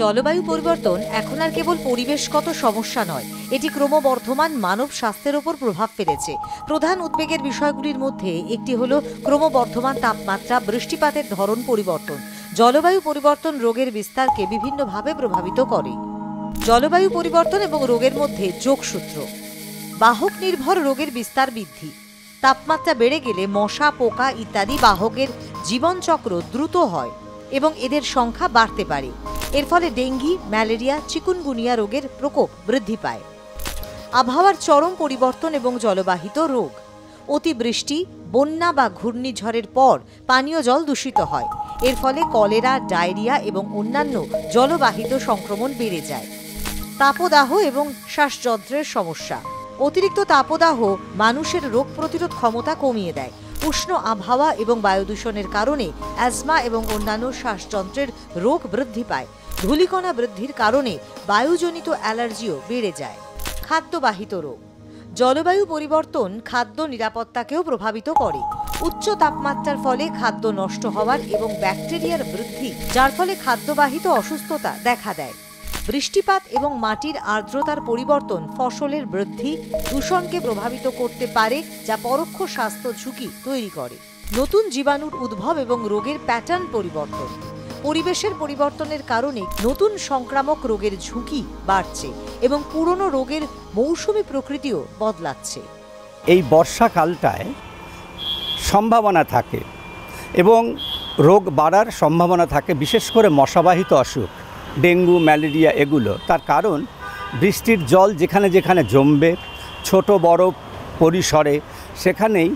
জলবায়ু পরিবর্তন এখন আর কেবল পরিবেশগত সমস্যা নয়, এটি ক্রমবর্ধমান মানব স্বাস্থ্যের উপর প্রভাব ফেলেছে। প্রধান উদ্বেগের বিষয়গুলির মধ্যে একটি হল ক্রমবর্ধমান তাপমাত্রা, বৃষ্টিপাতের ধরন পরিবর্তন। জলবায়ু পরিবর্তন রোগের বিস্তারকে বিভিন্নভাবে প্রভাবিত করে। জলবায়ু পরিবর্তন এবং রোগের মধ্যে যোগসূত্র। বাহক নির্ভর রোগের বিস্তার বৃদ্ধি। তাপমাত্রা বেড়ে গেলে মশা, পোকা ইত্যাদি বাহকের জীবনচক্র দ্রুত হয় এবং এদের সংখ্যা বাড়তে পারে। এর ফলে ডেঙ্গি, ম্যালেরিয়া, চিকুনগুনিয়া রোগের প্রকোপ বৃদ্ধি পায়। আবহাওয়ার চরম পরিবর্তন এবং জলবাহিত রোগ। অতিবৃষ্টি, বন্যা বা ঘূর্ণিঝড়ের পর পানীয় জল দূষিত হয়। এর ফলে কলেরা, ডায়রিয়া এবং অন্যান্য জলবাহিত সংক্রমণ বেড়ে যায়। তাপদাহ এবং শ্বাসযন্ত্রের সমস্যা। অতিরিক্ত তাপদাহ মানুষের রোগ প্রতিরোধ ক্ষমতা কমিয়ে দেয়। উষ্ণ আবহাওয়া এবং বায়ু দূষণের কারণে অ্যাজমা এবং অন্যান্য শ্বাসযন্ত্রের রোগ বৃদ্ধি পায়। ধূলিকণা বৃদ্ধির কারণে বায়ুজনিত অ্যালার্জিও বেড়ে যায়। খাদ্যবাহিত রোগ। জলবায়ু পরিবর্তন খাদ্য নিরাপত্তাকেও প্রভাবিত করে। উচ্চ তাপমাত্রার ফলে খাদ্য নষ্ট হওয়ার এবং ব্যাকটেরিয়ার বৃদ্ধি, যার ফলে খাদ্যবাহিত অসুস্থতা দেখা দেয়। বৃষ্টিপাত এবং মাটির আর্দ্রতার পরিবর্তন ফসলের বৃদ্ধি, দূষণকে প্রভাবিত করতে পারে, যা পরোক্ষ স্বাস্থ্য ঝুঁকি তৈরি করে। নতুন জীবাণুর উদ্ভব এবং রোগের প্যাটার্ন পরিবর্তন। পরিবেশের পরিবর্তনের কারণে নতুন সংক্রামক রোগের ঝুঁকি বাড়ছে এবং পুরনো রোগের মৌসুমী প্রকৃতিও বদলাচ্ছে। এই বর্ষাকালটায় সম্ভাবনা থাকে এবং রোগ বাড়ার সম্ভাবনা থাকে, বিশেষ করে মশাবাহিত অসুখ, ডেঙ্গু, ম্যালেরিয়া এগুলো। তার কারণ বৃষ্টির জল যেখানে যেখানে জমবে ছোট বড় পরিসরে, সেখানেই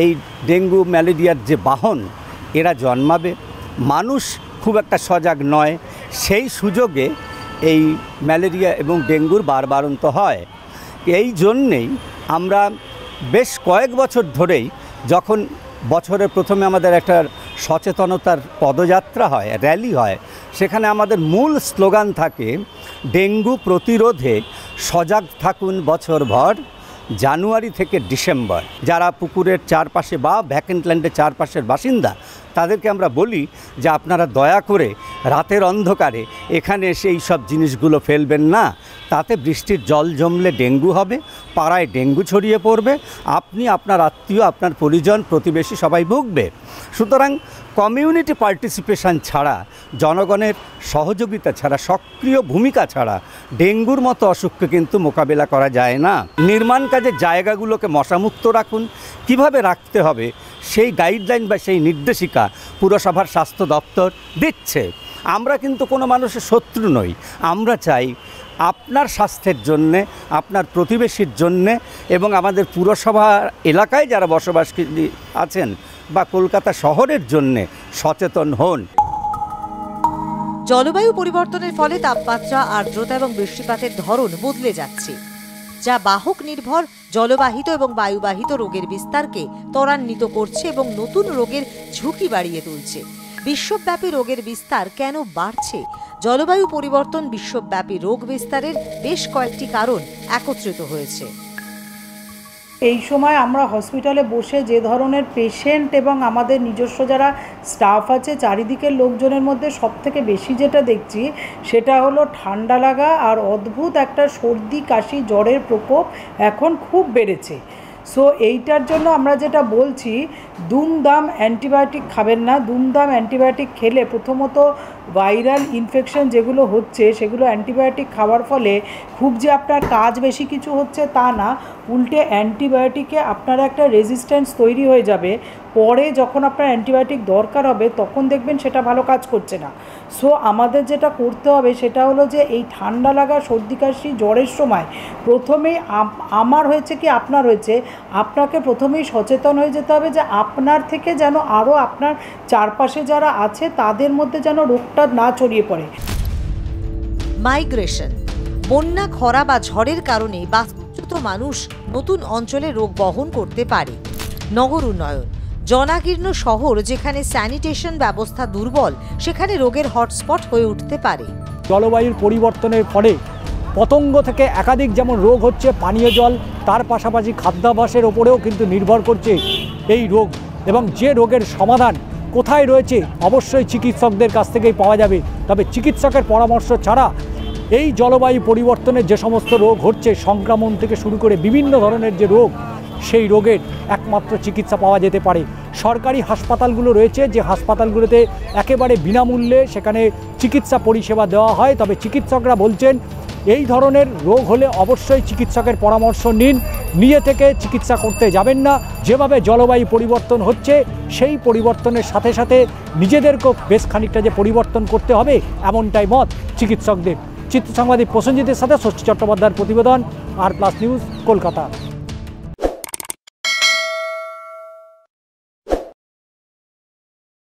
এই ডেঙ্গু ম্যালেরিয়ার যে বাহন এরা জন্মাবে। মানুষ খুব একটা সজাগ নয়, সেই সুযোগে এই ম্যালেরিয়া এবং ডেঙ্গুর বাড়ন্ত হয়। এই জন্যেই আমরা বেশ কয়েক বছর ধরেই, যখন বছরের প্রথমে আমাদের একটা সচেতনতার পদযাত্রা হয়, র্যালি হয়, সেখানে আমাদের মূল স্লোগান থাকে ডেঙ্গু প্রতিরোধে সজাগ থাকুন বছরভর, জানুয়ারি থেকে ডিসেম্বর। যারা পুকুরের চারপাশে বা ভ্যাকেন্টল্যান্ডের চারপাশের বাসিন্দা, তাদেরকে আমরা বলি যে আপনারা দয়া করে রাতের অন্ধকারে এখানে এসে এই সব জিনিসগুলো ফেলবেন না, তাতে বৃষ্টির জল জমলে ডেঙ্গু হবে, পাড়ায় ডেঙ্গু ছড়িয়ে পড়বে, আপনি, আপনার আত্মীয়, আপনার পরিজন, প্রতিবেশী সবাই ভুগবে। সুতরাং কমিউনিটি পার্টিসিপেশন ছাড়া, জনগণের সহযোগিতা ছাড়া, সক্রিয় ভূমিকা ছাড়া ডেঙ্গুর মতো অসুখকে কিন্তু মোকাবিলা করা যায় না। নির্মাণ কাজের জায়গাগুলোকে মশামুক্ত রাখুন। কিভাবে রাখতে হবে সেই গাইডলাইন বা সেই নির্দেশিকা পুরসভার স্বাস্থ্য দপ্তর দিচ্ছে। আমরা কিন্তু কোনো মানুষের শত্রু নই। আমরা চাই আপনার স্বাস্থ্যের জন্যে, আপনার প্রতিবেশীর জন্যে এবং আমাদের পুরসভা এলাকায় যারা বসবাস আছেন বা কলকাতা শহরের জন্যে সচেতন হন। জলবায়ু পরিবর্তনের ফলে তাপমাত্রা, আর্দ্রতা এবং বৃষ্টিপাতের ধরন বদলে যাচ্ছে, যা বাহক নির্ভর জলবাহিত এবং বায়ুবাহিত রোগের বিস্তারকে ত্বরান্বিত করছে এবং নতুন রোগের ঝুঁকি বাড়িয়ে তুলছে। বিশ্বব্যাপী রোগের বিস্তার কেন বাড়ছে? জলবায়ু পরিবর্তন বিশ্বব্যাপী রোগ বিস্তারের বেশ কয়েকটি কারণ একত্রিত হয়েছে। এই সময় আমরা হসপিটালে বসে যে ধরনের পেশেন্ট এবং আমাদের নিজস্ব যারা স্টাফ আছে, চারিদিকের লোকজনের মধ্যে সবথেকে বেশি যেটা দেখছি সেটা হলো ঠান্ডা লাগা আর অদ্ভুত একটা সর্দি, কাশি, জ্বরের প্রকোপ এখন খুব বেড়েছে। সো এইটার জন্য আমরা যেটা বলছি, দুমদাম অ্যান্টিবায়োটিক খাবেন না। দুমদাম অ্যান্টিবায়োটিক খেলে প্রথমত ভাইরাল ইনফেকশন যেগুলো হচ্ছে সেগুলো অ্যান্টিবায়োটিক খাওয়ার ফলে খুব যে আপনার কাজ বেশি কিছু হচ্ছে তা না, উল্টে অ্যান্টিবায়োটিকে আপনার একটা রেজিস্ট্যান্স তৈরি হয়ে যাবে। পরে যখন আপনার অ্যান্টিবায়োটিক দরকার হবে তখন দেখবেন সেটা ভালো কাজ করছে না। সো আমাদের যেটা করতে হবে সেটা হলো যে এই ঠান্ডা লাগা, সর্দি, কাশি, জ্বরের সময় প্রথমেই আমার হয়েছে কি আপনার হয়েছে, আপনাকে প্রথমেই সচেতন হয়ে যেতে হবে যে আপনার থেকে যেন আরও আপনার চারপাশে যারা আছে তাদের মধ্যে যেন রোগটা না ছড়িয়ে পড়ে। মাইগ্রেশন। বন্যা, খরা বা ঝড়ের কারণে বাস্তুচ্যুত মানুষ নতুন অঞ্চলে রোগ বহন করতে পারে। নগর উন্নয়ন। জনাকীর্ণ শহর যেখানে স্যানিটেশন ব্যবস্থা দুর্বল, সেখানে রোগের হটস্পট হয়ে উঠতে পারে। জলবায়ুর পরিবর্তনের ফলে পতঙ্গ থেকে একাধিক যেমন রোগ হচ্ছে, পানীয় জল, তার পাশাপাশি খাদ্যাভ্যাসের ওপরেও কিন্তু নির্ভর করছে এই রোগ। এবং যে রোগের সমাধান কোথায় রয়েছে অবশ্যই চিকিৎসকদের কাছ থেকেই পাওয়া যাবে। তবে চিকিৎসকের পরামর্শ ছাড়া এই জলবায়ু পরিবর্তনের যে সমস্ত রোগ হচ্ছে, সংক্রমণ থেকে শুরু করে বিভিন্ন ধরনের যে রোগ, সেই রোগের একমাত্র চিকিৎসা পাওয়া যেতে পারে সরকারি হাসপাতালগুলো রয়েছে, যে হাসপাতালগুলোতে একেবারে বিনামূল্যে সেখানে চিকিৎসা পরিষেবা দেওয়া হয়। তবে চিকিৎসকরা বলছেন এই ধরনের রোগ হলে অবশ্যই চিকিৎসকের পরামর্শ নিন, নিজে থেকে চিকিৎসা করতে যাবেন না। যেভাবে জলবায়ু পরিবর্তন হচ্ছে, সেই পরিবর্তনের সাথে সাথে নিজেদেরকেও বেশ খানিকটা যে পরিবর্তন করতে হবে, এমনটাই মত চিকিৎসকদের। চিত্র সাংবাদিক প্রসেনজিতের সাথে ষষ্ঠী চট্টোপাধ্যায়ের প্রতিবেদন, আর প্লাস নিউজ, কলকাতা।